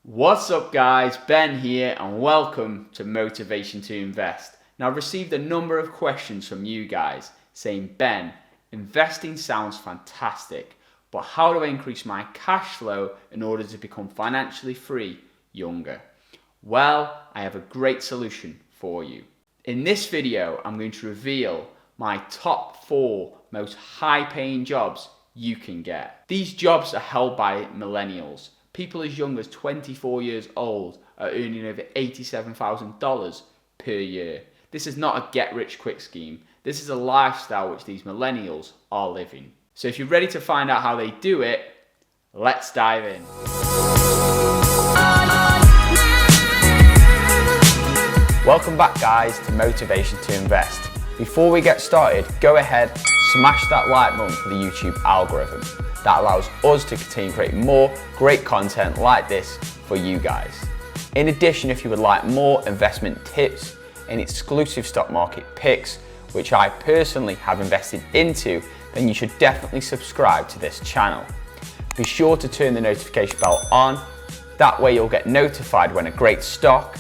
What's up guys, Ben here and welcome to Motivation to Invest. Now I've received a number of questions from you guys saying, Ben, investing sounds fantastic, but how do I increase my cash flow in order to become financially free younger? Well, I have a great solution for you. In this video, I'm going to reveal my top 4 most high-paying jobs you can get. These jobs are held by millennials. People as young as 24 years old are earning over $87,000 per year. This is not a get-rich-quick scheme. This is a lifestyle which these millennials are living. So if you're ready to find out how they do it, let's dive in. Welcome back guys to Motivation to Invest. Before we get started, go ahead, smash that like button for the YouTube algorithm. That allows us to continue creating more great content like this for you guys. In addition, if you would like more investment tips and exclusive stock market picks, which I personally have invested into, then you should definitely subscribe to this channel. Be sure to turn the notification bell on. That way you'll get notified when a great stock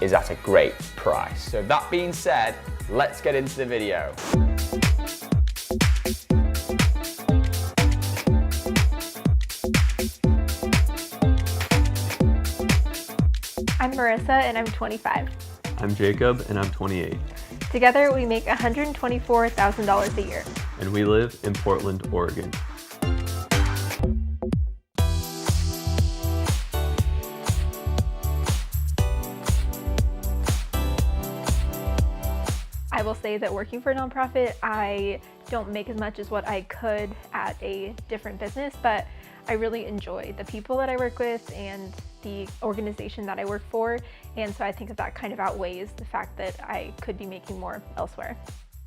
is at a great price. So that being said, let's get into the video. I'm Marissa and I'm 25. I'm Jacob and I'm 28. Together we make $124,000 a year. And we live in Portland, Oregon. I will say that working for a nonprofit, I don't make as much as what I could at a different business, but I really enjoy the people that I work with and the organization that I work for, and so I think that kind of outweighs the fact that I could be making more elsewhere.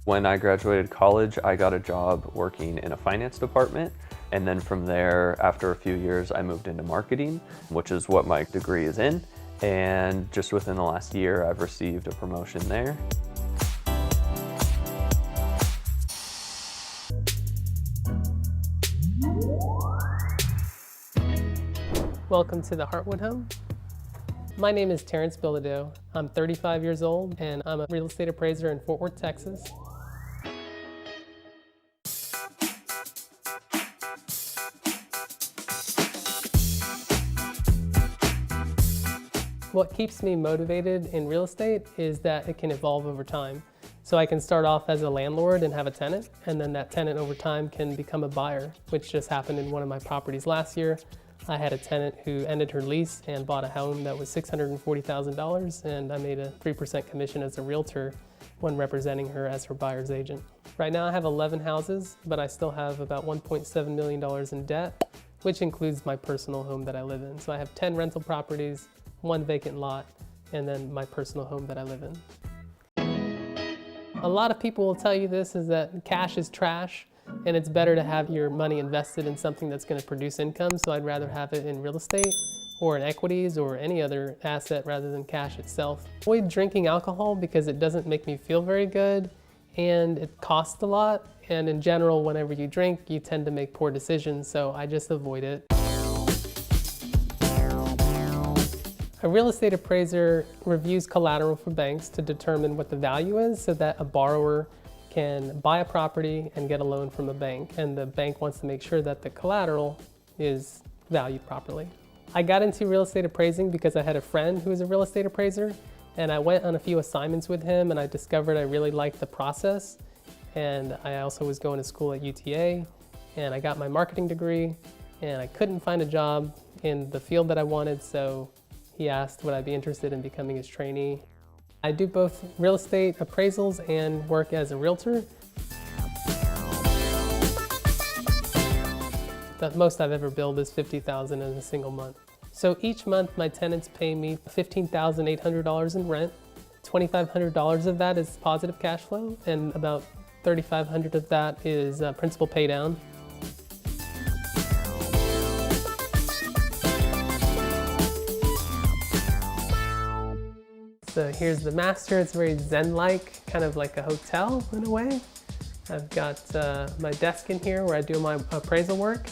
When I graduated college, I got a job working in a finance department, and then from there, after a few years, I moved into marketing, which is what my degree is in, and just within the last year, I've received a promotion there. Welcome to the Heartwood home. My name is Terrence Dalio. I'm 35 years old and I'm a real estate appraiser in Fort Worth, Texas. What keeps me motivated in real estate is that it can evolve over time. So I can start off as a landlord and have a tenant, and then that tenant over time can become a buyer, which just happened in one of my properties last year. I had a tenant who ended her lease and bought a home that was $640,000, and I made a 3% commission as a realtor when representing her as her buyer's agent. Right now I have 11 houses, but I still have about $1.7 million in debt, which includes my personal home that I live in. So I have 10 rental properties, 1 vacant lot, and then my personal home that I live in. A lot of people will tell you this, is that cash is trash. And it's better to have your money invested in something that's going to produce income, so I'd rather have it in real estate or in equities or any other asset rather than cash itself. I avoid drinking alcohol because it doesn't make me feel very good and it costs a lot, and in general whenever you drink you tend to make poor decisions, so I just avoid it. A real estate appraiser reviews collateral for banks to determine what the value is so that a borrower can buy a property and get a loan from a bank, and the bank wants to make sure that the collateral is valued properly. I got into real estate appraising because I had a friend who was a real estate appraiser, and I went on a few assignments with him and I discovered I really liked the process, and I also was going to school at UTA and I got my marketing degree, and I couldn't find a job in the field that I wanted, so he asked would I be interested in becoming his trainee. I do both real estate appraisals and work as a realtor. The most I've ever billed is $50,000 in a single month. So each month my tenants pay me $15,800 in rent. $2,500 of that is positive cash flow, and about $3,500 of that is principal pay down. So here's the master. It's very zen-like, kind of like a hotel in a way. I've got my desk in here where I do my appraisal work,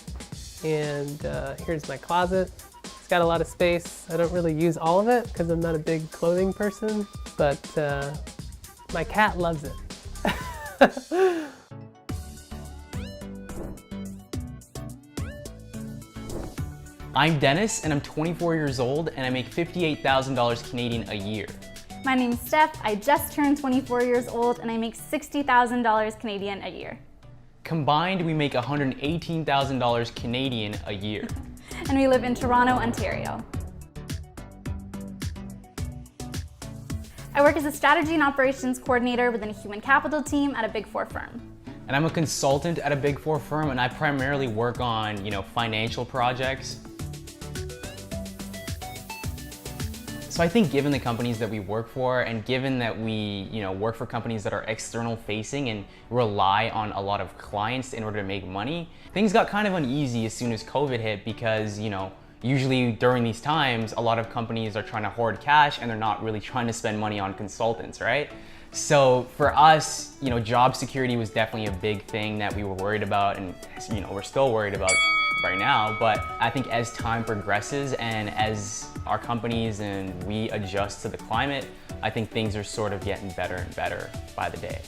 and here's my closet. It's It's got a lot of space. I don't really use all of it because I'm not a big clothing person, but my cat loves it. I'm Dennis, and I'm 24 years old, and I make $58,000 Canadian a year. My name's Steph. I just turned 24 years old, and I make $60,000 Canadian a year. Combined, we make $118,000 Canadian a year. And we live in Toronto, Ontario. I work as a strategy and operations coordinator within a human capital team at a Big Four firm. And I'm a consultant at a Big Four firm, and I primarily work on, financial projects. So I think given the companies that we work for, and given that we, work for companies that are external facing and rely on a lot of clients in order to make money, things got kind of uneasy as soon as COVID hit because, usually during these times, a lot of companies are trying to hoard cash and they're not really trying to spend money on consultants, right? So for us, job security was definitely a big thing that we were worried about, and we're still worried about right now. But I think as time progresses and as our companies and we adjust to the climate, I think things are sort of getting better and better by the day.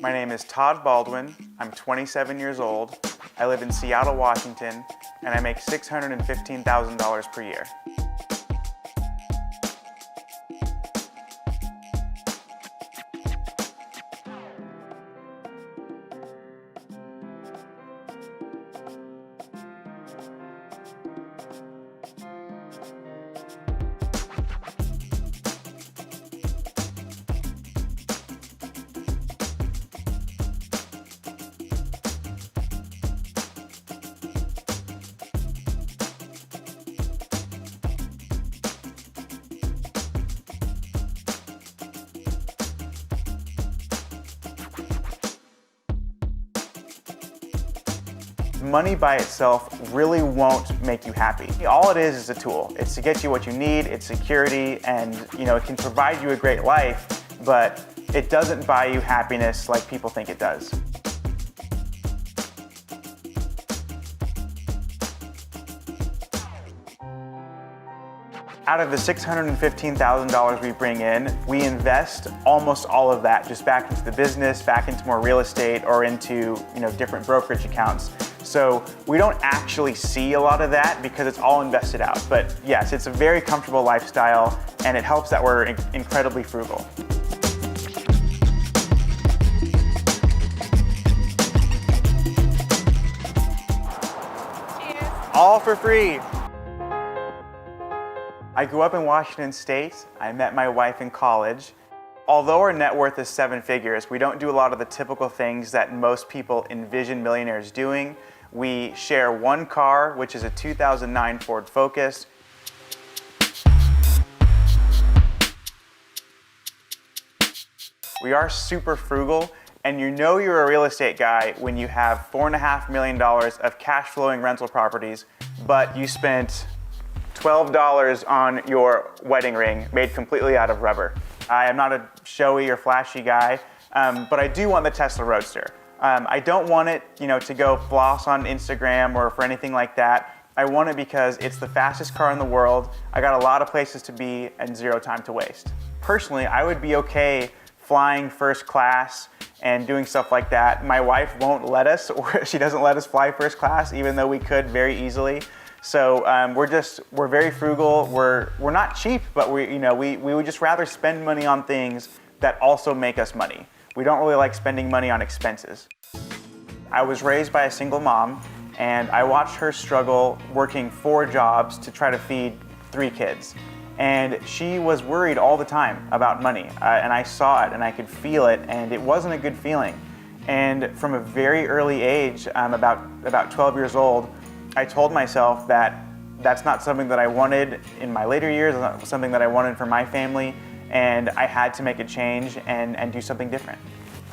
My name is Todd Baldwin. I'm 27 years old. I live in Seattle, Washington, and I make $615,000 per year. Money by itself really won't make you happy. All it is a tool. It's to get you what you need, it's security, and it can provide you a great life, but it doesn't buy you happiness like people think it does. Out of the $615,000 we bring in, we invest almost all of that just back into the business, back into more real estate, or into different brokerage accounts. So we don't actually see a lot of that because it's all invested out. But yes, it's a very comfortable lifestyle, and it helps that we're incredibly frugal. Cheers. All for free. I grew up in Washington State. I met my wife in college. Although our net worth is 7 figures, we don't do a lot of the typical things that most people envision millionaires doing. We share one car, which is a 2009 Ford Focus. We are super frugal, and you're a real estate guy when you have $4.5 million of cash flowing rental properties, but you spent $12 on your wedding ring made completely out of rubber. I am not a showy or flashy guy, but I do want the Tesla Roadster. I don't want it, to go floss on Instagram or for anything like that. I want it because it's the fastest car in the world. I got a lot of places to be and zero time to waste. Personally, I would be okay flying first class and doing stuff like that. My wife won't let us, or she doesn't let us fly first class, even though we could very easily. So we're very frugal. We're not cheap, but we would just rather spend money on things that also make us money. We don't really like spending money on expenses. I was raised by a single mom, and I watched her struggle working 4 jobs to try to feed 3 kids. And she was worried all the time about money, and I saw it and I could feel it, and it wasn't a good feeling. And from a very early age, about 12 years old, I told myself that that's not something that I wanted in my later years, it's not something that I wanted for my family, and I had to make a change and do something different.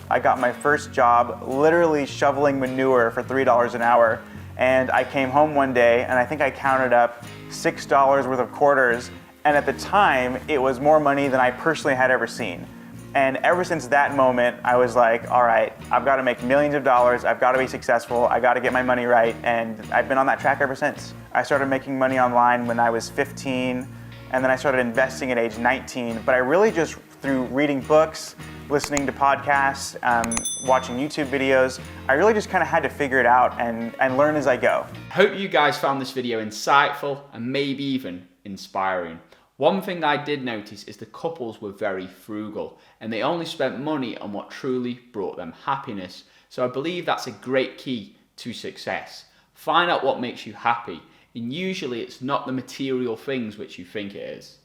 I got my first job literally shoveling manure for $3 an hour, and I came home one day and I think I counted up $6 worth of quarters, And at the time, it was more money than I personally had ever seen. And ever since that moment, I was like, all right, I've got to make millions of dollars. I've got to be successful. I got to get my money right. And I've been on that track ever since. I started making money online when I was 15, and then I started investing at age 19. But I really just, through reading books, listening to podcasts, watching YouTube videos, I really just kind of had to figure it out and learn as I go. Hope you guys found this video insightful and maybe even inspiring. One thing I did notice is the couples were very frugal and they only spent money on what truly brought them happiness. So I believe that's a great key to success. Find out what makes you happy, and usually it's not the material things which you think it is.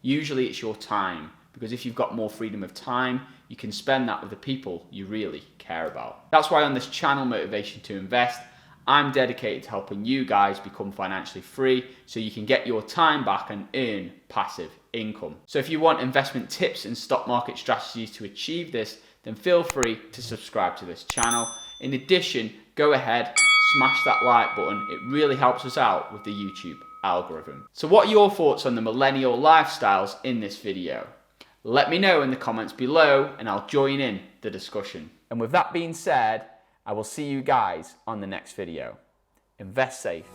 Usually it's your time, because if you've got more freedom of time, you can spend that with the people you really care about. That's why on this channel, Motivation to Invest, I'm dedicated to helping you guys become financially free so you can get your time back and earn passive income. So if you want investment tips and stock market strategies to achieve this, then feel free to subscribe to this channel. In addition, go ahead, smash that like button. It really helps us out with the YouTube algorithm. So what are your thoughts on the millennial lifestyles in this video? Let me know in the comments below and I'll join in the discussion. And with that being said, I will see you guys on the next video. Invest safe.